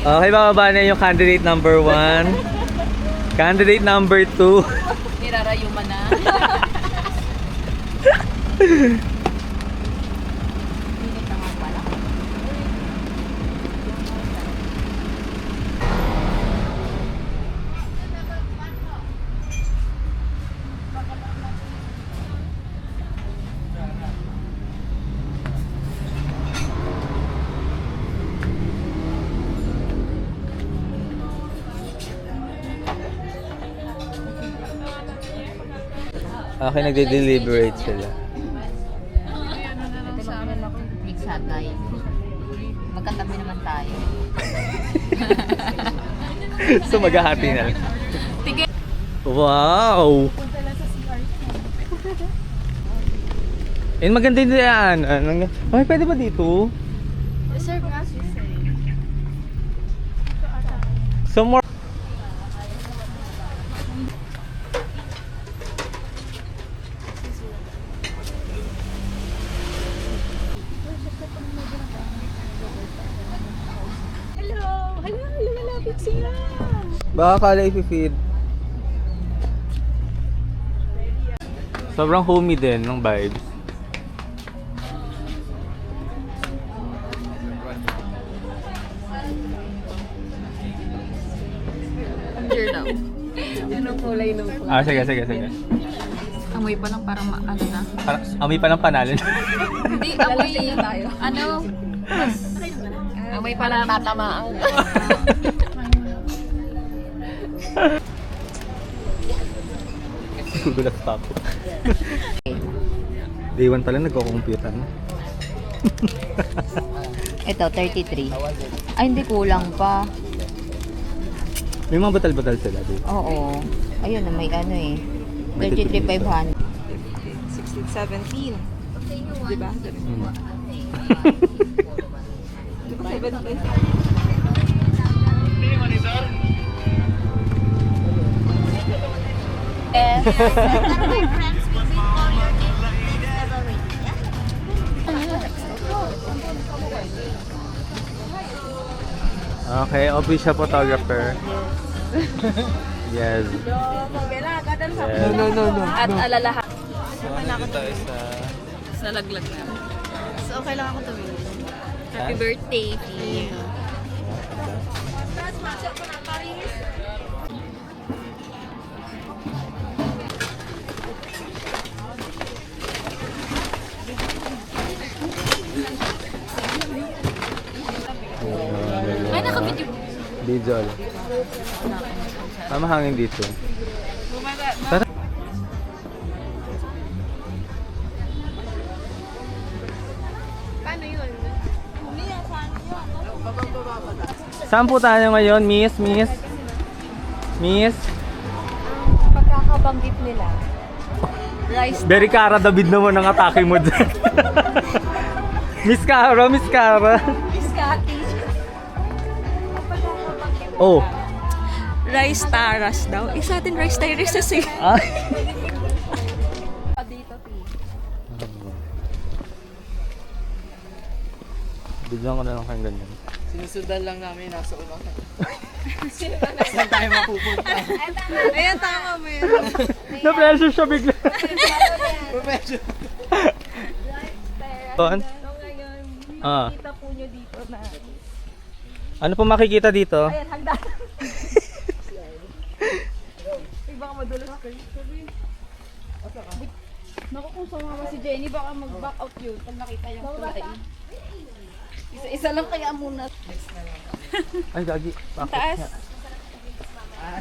Okay, bababa na yung candidate number 1. Candidate number 2. Nirarayuman na. Okay, nagde-deliberate sila. Ito lang ako. Mix hatay. Magkatabi naman tayo. So maghahati na lang. Tige. Wow! Eh, maganda din yan. Okay, pwede ba dito? Serve nga siya. Some more. Hello! Hello! Lumalapit sila! Baka kala i-feed. Sobrang homey din ng vibes. Here daw. Yun ang kulay ng kulay. Ah, sige. Amoy pa lang parang ano na. Amoy pa ng panalin. Hindi, amoy tayo. Ano? Amoy pa lang tatamaan. Gugulat pa ako. Day 1 pala nagko-computer na. Ito, 33. Ay, hindi kulang pa. May mga batal-batal sila, di ba? Oo. Ayun, may ano eh. 33,500. 16, 17. Diba? Hmm. Diba 17? Okay, official photographer. Yes. Yes. No. At alalahan. Nandito tayo Sa laglag na. So, okay lang ako tumingin. Happy birthday, Pia. Ay, naka-video. Video ulit. Tama hangin dito. Tara. Paano yun? Saan po tayo ngayon, Miss? Pagkakabanggit nila. Rice. Very Cara David naman ang atake mo dyan. Miss Cara. Iskati. Oh. Rice taras daw. Isa atin rice terraces eh. Ay. Dito, Bigyan ko na lang kayong ganyan. Sinusundan lang namin, nasa ulo. Saan tayo mapupunta? Ayan, tama mo yun. Na-pressure siya bigla. Profession. Doon? So ngayon, Ah. kita po nyo dito na. Ano po makikita dito? Ayan, hagdan. Ibang madulas kayo. Naku, kung sumama si Jenny, baka mag-back out yun pag nakita yung kulay. Isa-isa lang kaya muna. Ay, gagi. Bakit Taas. nga?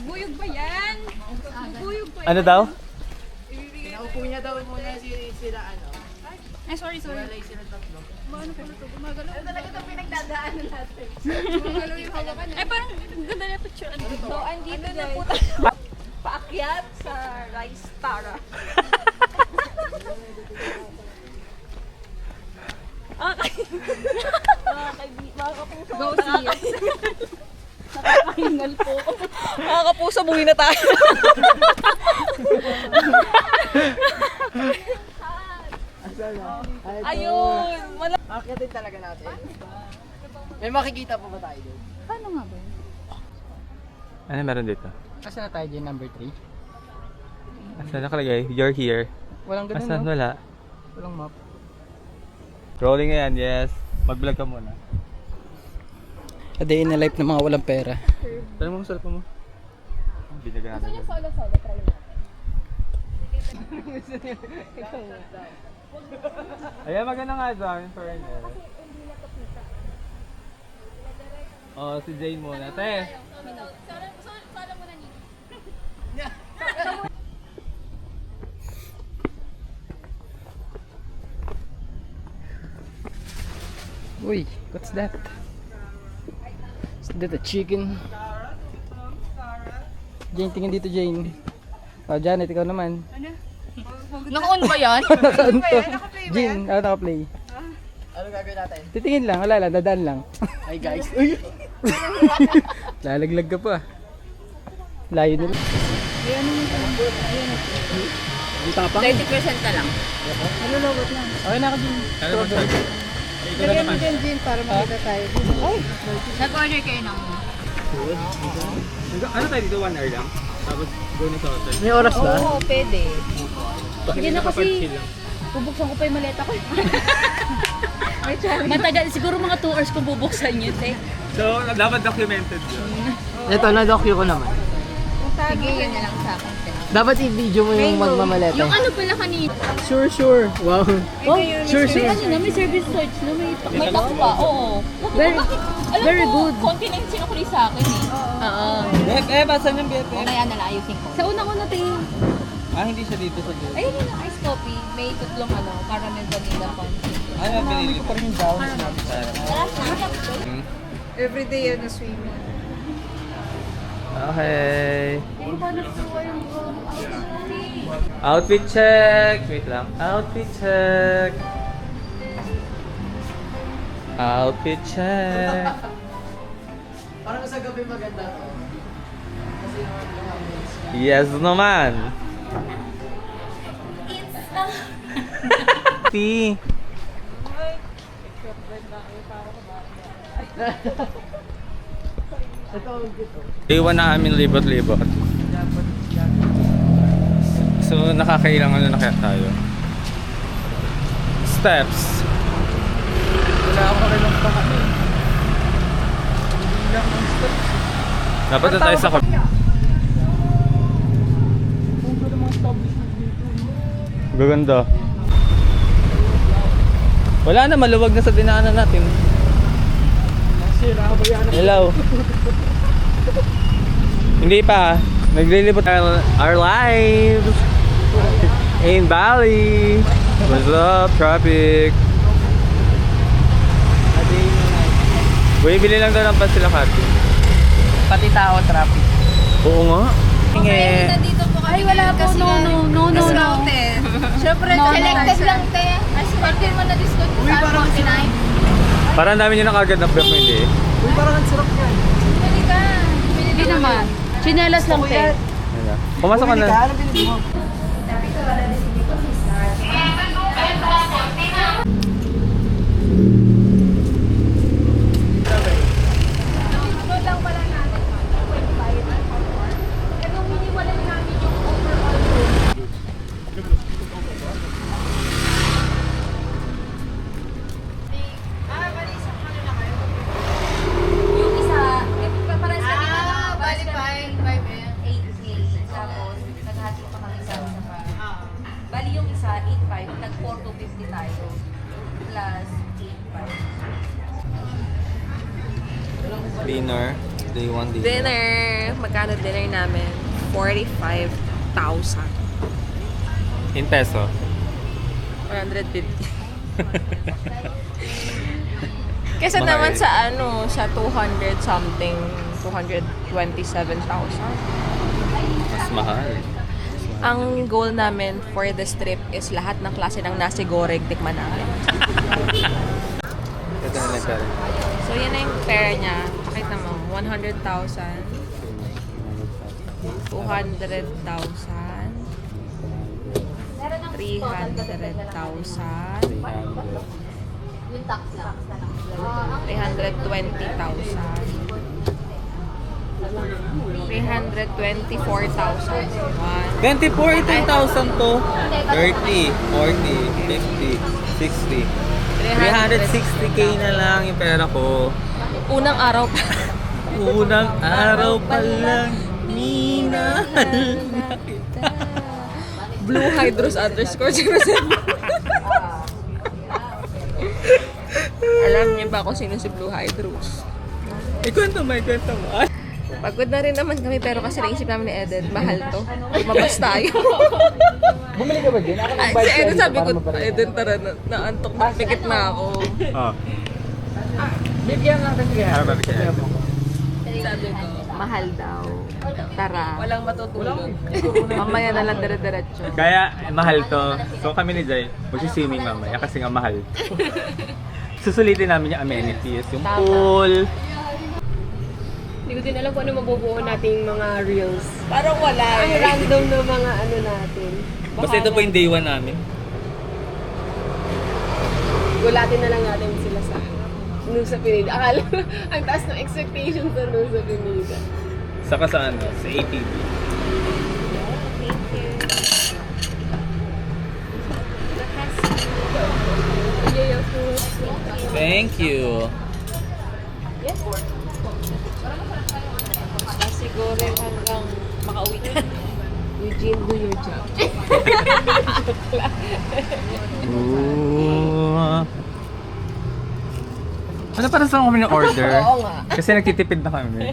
Buyog ba yan? Buyog ba yan? Ano daw? Pinaupo niya daw muna sila ano. Ay, sorry. Walay sila tatlo. Ano pala ito? Gumagalaw. Ano talaga itong pinagdadaanan natin? Gumagalaw yung hawakan. Ay, parang ganda na picture. So, andito na po tayo. Paakyat sa Rice Tara. Mga kapuso. Go see. Nakakahingal po. Mga kapuso, buwi na tayo. Ayun. Akyatin talaga natin. May makikita pa ba tayo doon? Paano nga ba yun? Ano meron dito? Asa na tayo dyan, number 3? Asa nakalagay? You're here. Walang ganun, Asan? no? Wala. Walang map. Rolling na yan, yes. Mag-vlog ka muna. A day in the life ng mga walang pera. Tanong mo ang cellphone mo. Binyagan natin. yan. Solo-solo, try mo. Ayan, maganda nga dyan, in fairness. Oh, si Jane muna. Te! Solo muna ni. Uy, what's that? Is that a chicken? Jane, tingin dito, Jane. Oh, Janet, ikaw naman. Naka-on ba yan? Naka-on to. Jane, naka-play. Ano gagawin natin? Titingin lang, wala lang, dadaan lang. Hi guys. Uy! Lalaglag ka pa. Layo nila. Ang tapang. 30% na lang. Okay na ka, Jane. Ano ba sabi? Ikaw na naman. Nag-order kayo ng... Ano tayo dito? 1 hour lang? Tapos go na sa hotel. May oras ba? Oo, pwede. Hindi na kasi- Bubuksan ko pa yung maleta ko. Matagal, siguro mga 2 hours kung bubuksan yun, eh. So, dapat documented yun. Ito, na-docu ko naman. Sige, yun na lang sa akin. Dapat i-video mo yung magmamaleta. Yung ano pala kanina? Sure. Wow. Oh, Sure. May ano na, may service search na, may tax pa, oo. Very, Alam very ko, good. continent sinukuli sa akin eh. Oo. Basan yung BFF? Kaya nalayusin ko. Sa unang-una tayo. Ah, hindi siya dito sa dulo. Ayun yung ice coffee, may tatlong ano, caramel vanilla fountain. Ano yung pinili ko? yung down. Everyday yan na swimming. Okay. Outfit check! Wait lang. Outfit check! Outfit check! Parang sa gabi maganda to. Yes naman! Tea! Iwan na amin libot-libot. So, nakakailang ano na kaya tayo? Steps. Wala ako kailang pa kami. Hindi lang ang steps. Dapat na tayo sa Punto ng mga establishment dito. Gaganda. Wala na, maluwag na sa dinaanan natin. Sira ka ba yan? Hello. Hindi pa. Naglilibot our lives in Bali. What's up, traffic? Bili lang daw ng pasilakati. Pati tao, traffic. Oo nga. Hingi. Nandito po kami. Ay, wala po. No. Scouted. Siyempre, selected lang, te. As pwede mo na discount ko sa 49. Parang dami nyo na kagad na prep mo, hindi. Uy, parang ang sarap yan. Pwede ka. Hindi naman. Chinelas lang, te. Ayan. Pumasok ka na. Anong pinili mo? Yung isa, para sa akin, bali 8 tapos naghati pa kami sa isa pa. Bali yung isa, 8.5, nag 4 to 50 tayo. Plus 8.5. Dinner. Day 1 dinner. Dinner. Magkano dinner namin? 45,000. In peso. 150. Kesa Mahal. naman sa ano, sa 200 something, 227,000. Mas mahal. Ang goal namin for this trip is lahat ng klase ng nasi goreng tikman namin. Ito na lang pera. So yan na yung pera niya. Pakita mo, 100,000, 200,000, 300,000, Yung tax lang. 320,000. 324,000. 24, 18,000 to. 30, 40, 50, 60. 360k na lang yung pera ko. Unang araw pa. Unang araw pa lang, minahal na kita. Blue Hydros _ 07. Alam niyo ba kung sino si Blue Hydros? Ikwento mo. Pagod na rin naman kami pero kasi naisip namin ni Eden, mahal to. Lumabas tayo. Bumili ka ba din? Ako Ay, si Eden sabi ko, Eden tara na, naantok na, pikit na ako. Oh. Bigyan natin sige. Ano ba bigyan? Sabi ko, mahal daw. Tara. Walang matutulog. Mamaya na lang dire-diretso. Kaya mahal to. So kami ni Jai, magsiswimming mamaya kasi nga mahal. Susulitin namin yung amenities, yung pool. Hindi ko din alam kung ano mabubuo nating mga reels. Parang wala Ang eh. random na mga ano natin. Basta ito po yung day 1 namin. Gulatin na lang natin sila sa Nusa Penida. Akala ko, ang taas ng expectation sa Nusa Penida. Saka sa ano, sa ATV. Thank you. Siguro hanggang makauwi ka. Eugene, do your job. Ooh. Ano para sa kami ng order? Oo nga. Kasi nagtitipid na kami.